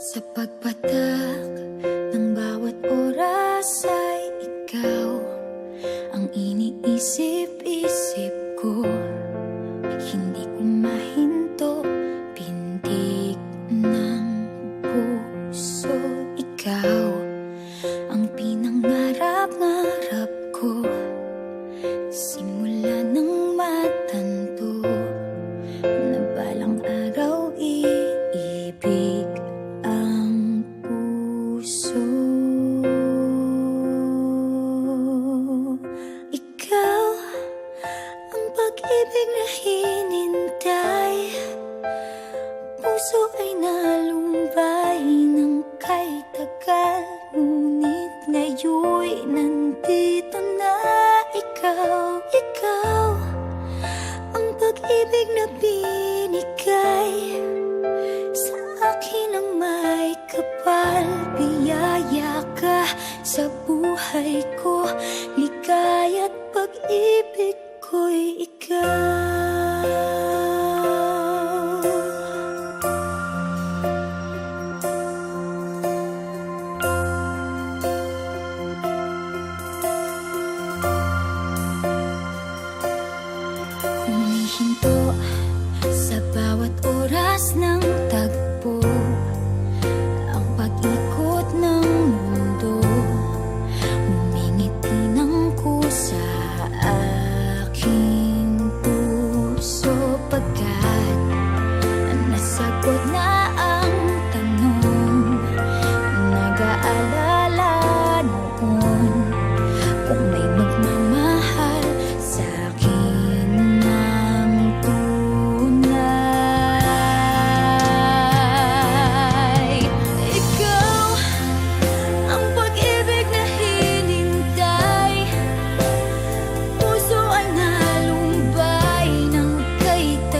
Sa pagpatak ng bawat oras ay ikaw ang iniisip-isip ko. Hindi ko mahinto, pintig ng puso. Ikaw ang pinangarap-ngarap ko, simula ng matanto na balang araw iibig ang puso. Ikaw ang pag-ibig na hinintay, puso ay nalumbay ng kay tagal. Ngunit ngayon'y nandito na ikaw. Ikaw ang pag-ibig na